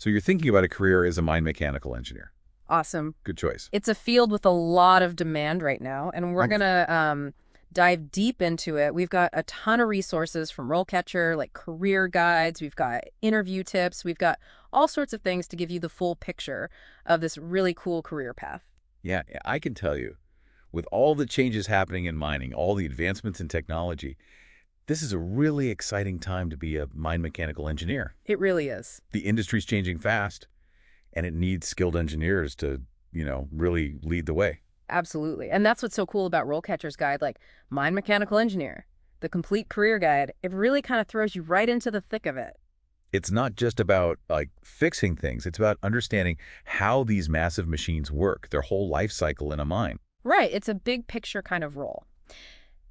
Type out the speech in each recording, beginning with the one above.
So you're thinking about a career as a mind mechanical engineer. Awesome. Good choice. It's a field with a lot of demand right now, and we're Um, going to dive deep into it. We've got a ton of resources from RoleCatcher, like career guides. We've got interview tips. We've got all sorts of things to give you the full picture of this really cool career path. yeah, I can tell you, with all the changes happening in mining, all the advancements in technology, this is a really exciting time to be a mind mechanical engineer. It really is. The industry's changing fast, and it needs skilled engineers to, really lead the way. Absolutely. And that's what's so cool about RoleCatcher's guide, like Mind Mechanical Engineer, the complete career guide. It really kind of throws you right into the thick of it. It's not just about like fixing things. It's about understanding how these massive machines work, their whole life cycle in a mine. Right. It's a big picture kind of role.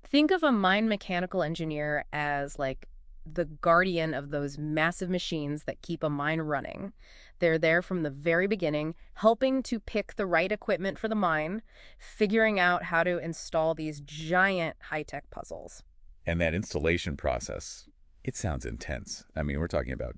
Think of a mind mechanical engineer as like the guardian of those massive machines that keep a mine running. They're there from the very beginning, helping to pick the right equipment for the mine, figuring out how to install these giant high-tech puzzles. And that installation process, it sounds intense. I mean, we're talking about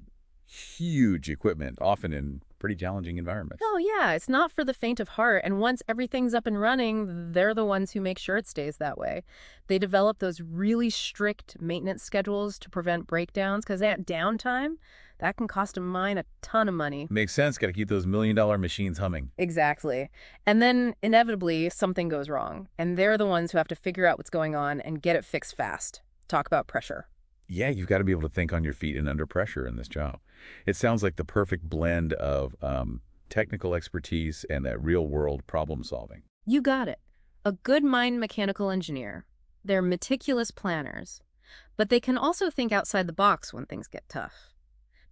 huge equipment, often in pretty challenging environments. Oh, yeah, it's not for the faint of heart. And once everything's up and running, they're the ones who make sure it stays that way. They develop those really strict maintenance schedules to prevent breakdowns because that downtime, that can cost a mine a ton of money. Makes sense. Got to keep those million-dollar machines humming. Exactly. And then inevitably something goes wrong, and they're the ones who have to figure out what's going on and get it fixed fast. Talk about pressure. Yeah, you've got to be able to think on your feet and under pressure in this job. It sounds like the perfect blend of technical expertise and that real-world problem solving. You got it. A good mind mechanical engineer. They're meticulous planners, but they can also think outside the box when things get tough.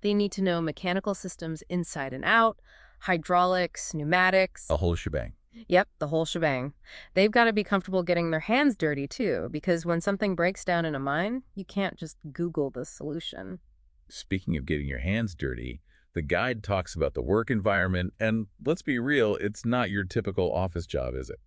They need to know mechanical systems inside and out, hydraulics, pneumatics. A whole shebang. Yep, the whole shebang. They've got to be comfortable getting their hands dirty, too, because when something breaks down in a mine, you can't just Google the solution. Speaking of getting your hands dirty, the guide talks about the work environment, and let's be real, it's not your typical office job, is it?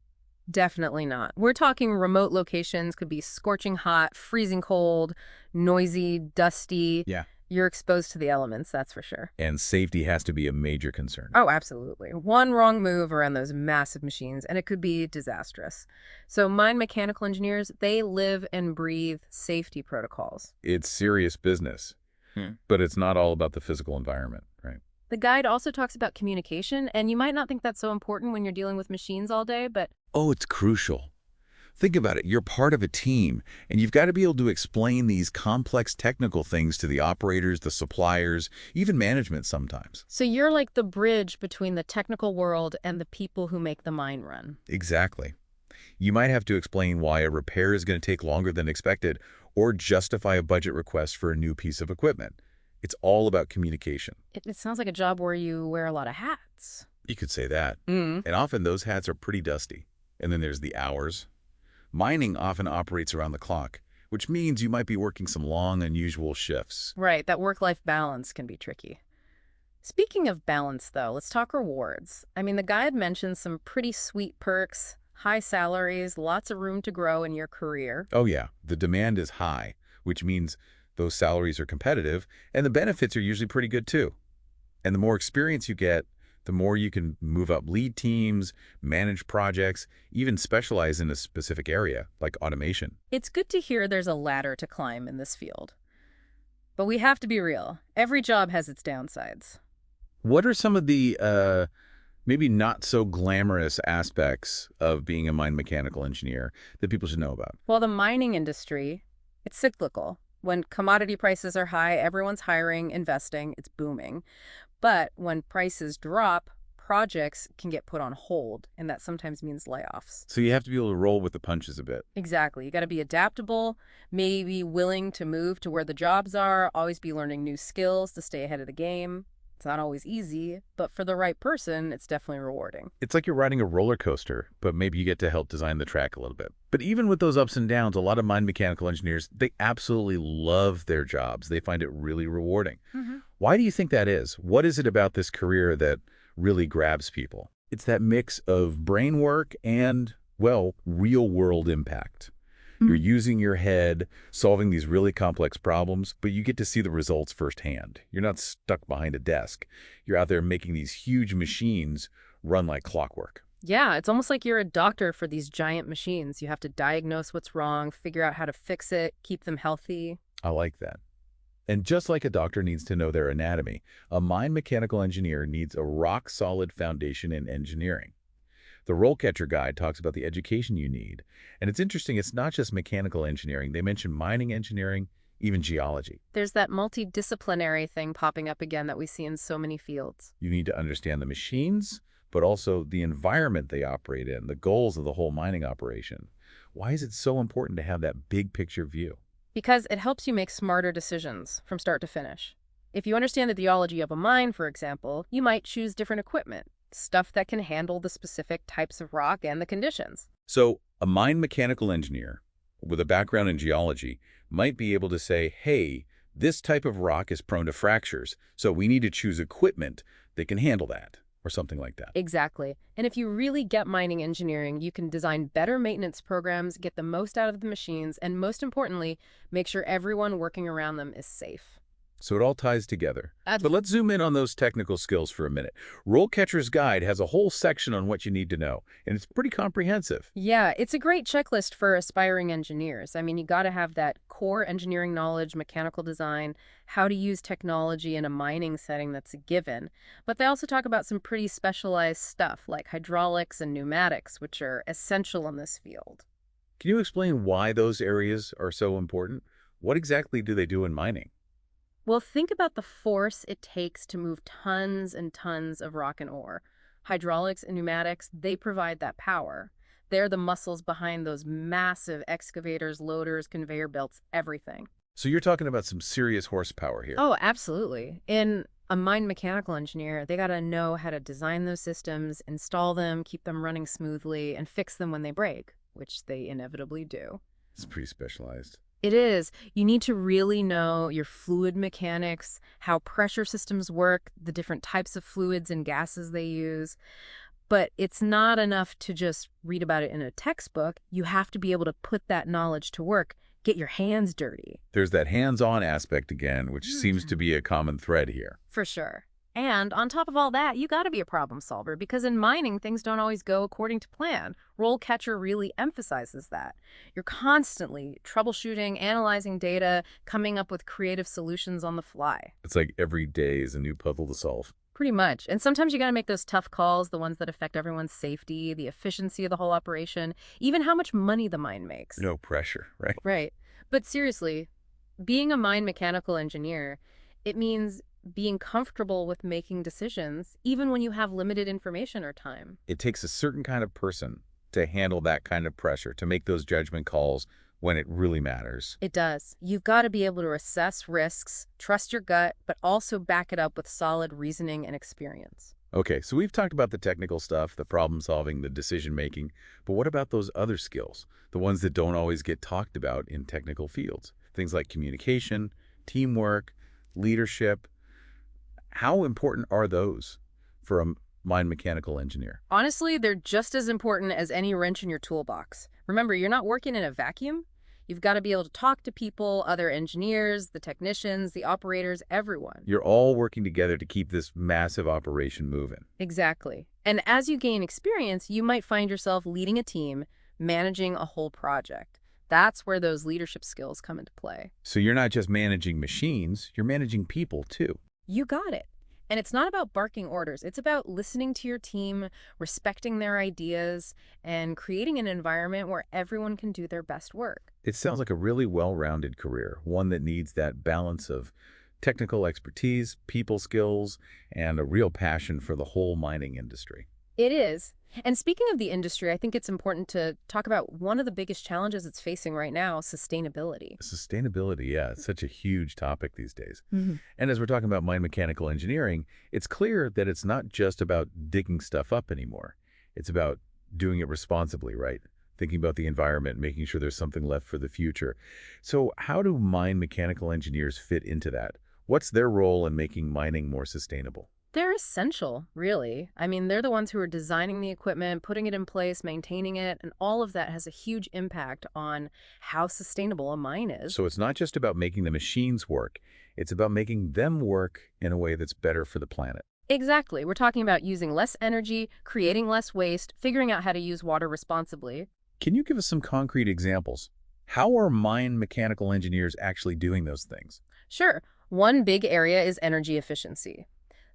Definitely not. We're talking remote locations, could be scorching hot, freezing cold, noisy, dusty. Yeah. You're exposed to the elements, that's for sure. And safety has to be a major concern. Oh, absolutely. One wrong move around those massive machines, and it could be disastrous. So mine mechanical engineers, they live and breathe safety protocols. It's serious business, but it's not all about the physical environment, right? The guide also talks about communication, and you might not think that's so important when you're dealing with machines all day, but Oh, it's crucial. Think about it. You're part of a team, and you've got to be able to explain these complex technical things to the operators, the suppliers, even management sometimes. so you're like the bridge between the technical world and the people who make the mine run. Exactly. You might have to explain why a repair is going to take longer than expected or justify a budget request for a new piece of equipment. It's all about communication. It sounds like a job where you wear a lot of hats. You could say that. Mm. And often those hats are pretty dusty. And then there's the hours. Mining often operates around the clock, which means you might be working some long, unusual shifts. Right, that work-life balance can be tricky. Speaking of balance, though, let's talk rewards. I mean, the guide mentions some pretty sweet perks, high salaries, lots of room to grow in your career. Oh yeah, the demand is high, which means those salaries are competitive, and the benefits are usually pretty good too. And the more experience you get, the more you can move up lead teams, manage projects, even specialize in a specific area, like automation. It's good to hear there's a ladder to climb in this field. But we have to be real. Every job has its downsides. What are some of the maybe not so glamorous aspects of being a mine mechanical engineer that people should know about? While the mining industry, it's cyclical. When commodity prices are high, everyone's hiring, investing, it's booming. But when prices drop, projects can get put on hold, and that sometimes means layoffs. So you have to be able to roll with the punches a bit. Exactly. You got to be adaptable, maybe willing to move to where the jobs are, always be learning new skills to stay ahead of the game. It's not always easy, but for the right person, it's definitely rewarding. It's like you're riding a roller coaster, but maybe you get to help design the track a little bit. But even with those ups and downs, a lot of mine mechanical engineers, they absolutely love their jobs. They find it really rewarding. Why do you think that is? What is it about this career that really grabs people? It's that mix of brain work and, well, real-world impact. You're using your head, solving these really complex problems, but you get to see the results firsthand. You're not stuck behind a desk. You're out there making these huge machines run like clockwork. Yeah, it's almost like you're a doctor for these giant machines. You have to diagnose what's wrong, figure out how to fix it, keep them healthy. I like that. And just like a doctor needs to know their anatomy, a mine mechanical engineer needs a rock-solid foundation in engineering. The RoleCatcher guide talks about the education you need. And it's interesting, it's not just mechanical engineering. They mention mining engineering, even geology. There's that multidisciplinary thing popping up again that we see in so many fields. You need to understand the machines, but also the environment they operate in, the goals of the whole mining operation. Why is it so important to have that big picture view? Because it helps you make smarter decisions from start to finish. If you understand the geology of a mine, for example, you might choose different equipment, stuff that can handle the specific types of rock and the conditions. So a mine mechanical engineer with a background in geology might be able to say, hey, this type of rock is prone to fractures, so we need to choose equipment that can handle that, or something like that. Exactly. And if you really get mining engineering, you can design better maintenance programs, get the most out of the machines, and most importantly, make sure everyone working around them is safe. So it all ties together. That's But let's zoom in on those technical skills for a minute. RoleCatcher's Guide has a whole section on what you need to know, and it's pretty comprehensive. Yeah, it's a great checklist for aspiring engineers. I mean, you got to have that core engineering knowledge, mechanical design, how to use technology in a mining setting that's a given. But they also talk about some pretty specialized stuff like hydraulics and pneumatics, which are essential in this field. Can you explain why those areas are so important? What exactly do they do in mining? Well, think about the force it takes to move tons and tons of rock and ore. Hydraulics and pneumatics, they provide that power. They're the muscles behind those massive excavators, loaders, conveyor belts, everything. So you're talking about some serious horsepower here. Oh, absolutely. In a mine mechanical engineer, they got to know how to design those systems, install them, keep them running smoothly, and fix them when they break, which they inevitably do. It's pretty specialized. It is. You need to really know your fluid mechanics, how pressure systems work, the different types of fluids and gases they use. But it's not enough to just read about it in a textbook. You have to be able to put that knowledge to work, get your hands dirty. There's that hands-on aspect again, which seems to be a common thread here. For sure. And on top of all that, you got to be a problem solver because in mining, things don't always go according to plan. RoleCatcher really emphasizes that. You're constantly troubleshooting, analyzing data, coming up with creative solutions on the fly. It's like every day is a new puzzle to solve. Pretty much. And sometimes you got to make those tough calls, the ones that affect everyone's safety, the efficiency of the whole operation, even how much money the mine makes. No pressure, right? Right. But seriously, being a mine mechanical engineer, it means being comfortable with making decisions, even when you have limited information or time. It takes a certain kind of person to handle that kind of pressure, to make those judgment calls when it really matters. It does. You've got to be able to assess risks, trust your gut, but also back it up with solid reasoning and experience. Okay, so we've talked about the technical stuff, the problem solving, the decision making, but what about those other skills, the ones that don't always get talked about in technical fields? Things like communication, teamwork, leadership. How important are those for a mine mechanical engineer? Honestly, they're just as important as any wrench in your toolbox. Remember, you're not working in a vacuum. You've got to be able to talk to people, other engineers, the technicians, the operators, everyone. You're all working together to keep this massive operation moving. Exactly. And as you gain experience, you might find yourself leading a team, managing a whole project. That's where those leadership skills come into play. So you're not just managing machines, you're managing people too. You got it. And it's not about barking orders. It's about listening to your team, respecting their ideas, and creating an environment where everyone can do their best work. It sounds like a really well-rounded career, one that needs that balance of technical expertise, people skills, and a real passion for the whole mining industry. It is. And speaking of the industry, I think it's important to talk about one of the biggest challenges it's facing right now, sustainability. Sustainability, yeah, it's such a huge topic these days. Mhm. And as we're talking about mine mechanical engineering, it's clear that it's not just about digging stuff up anymore. It's about doing it responsibly, right? Thinking about the environment, making sure there's something left for the future. So how do mine mechanical engineers fit into that? What's their role in making mining more sustainable? They're essential, really. I mean, they're the ones who are designing the equipment, putting it in place, maintaining it, and all of that has a huge impact on how sustainable a mine is. So it's not just about making the machines work, it's about making them work in a way that's better for the planet. Exactly. We're talking about using less energy, creating less waste, figuring out how to use water responsibly. Can you give us some concrete examples? How are mine mechanical engineers actually doing those things? Sure, one big area is energy efficiency.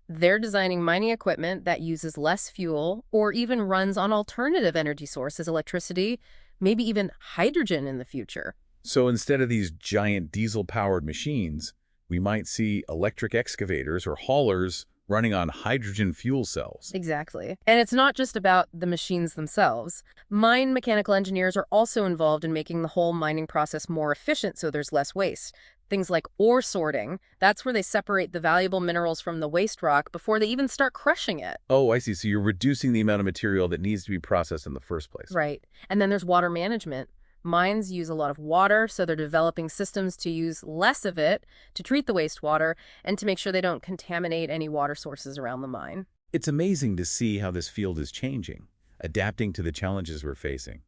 They're designing mining equipment that uses less fuel or even runs on alternative energy sources, electricity, maybe even hydrogen in the future. So instead of these giant diesel-powered machines, we might see electric excavators or haulers running on hydrogen fuel cells. Exactly. And it's not just about the machines themselves. Mine mechanical engineers are also involved in making the whole mining process more efficient so there's less waste. Things like ore sorting, that's where they separate the valuable minerals from the waste rock before they even start crushing it. Oh, I see. So you're reducing the amount of material that needs to be processed in the first place. Right. And then there's water management. Mines use a lot of water, so they're developing systems to use less of it, to treat the wastewater, and to make sure they don't contaminate any water sources around the mine. It's amazing to see how this field is changing, adapting to the challenges we're facing.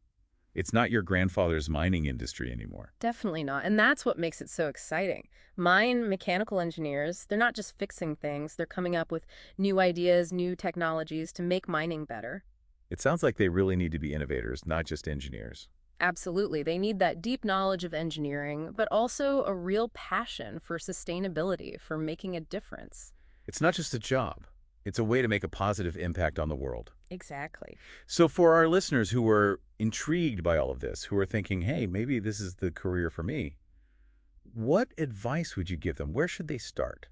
It's not your grandfather's mining industry anymore. Definitely not. And that's what makes it so exciting. Mine mechanical engineers, they're not just fixing things, they're coming up with new ideas, new technologies to make mining better. It sounds like they really need to be innovators, not just engineers. Absolutely. They need that deep knowledge of engineering, but also a real passion for sustainability, for making a difference. It's not just a job. It's a way to make a positive impact on the world. Exactly. So for our listeners who are intrigued by all of this, who are thinking, hey, maybe this is the career for me, what advice would you give them? Where should they start?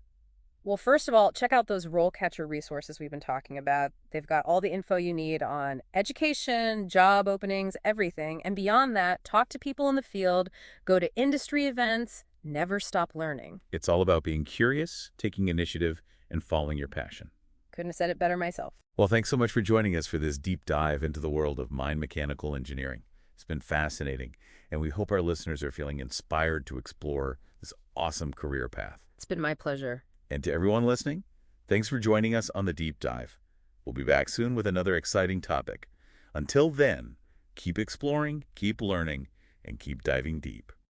Well, first of all, check out those RoleCatcher resources we've been talking about. They've got all the info you need on education, job openings, everything. And beyond that, talk to people in the field, go to industry events, never stop learning. It's all about being curious, taking initiative, and following your passion. Couldn't have said it better myself. Well, thanks so much for joining us for this deep dive into the world of mine mechanical engineering. It's been fascinating, and we hope our listeners are feeling inspired to explore this awesome career path. It's been my pleasure. And to everyone listening, thanks for joining us on the deep dive. We'll be back soon with another exciting topic. Until then, keep exploring, keep learning, and keep diving deep.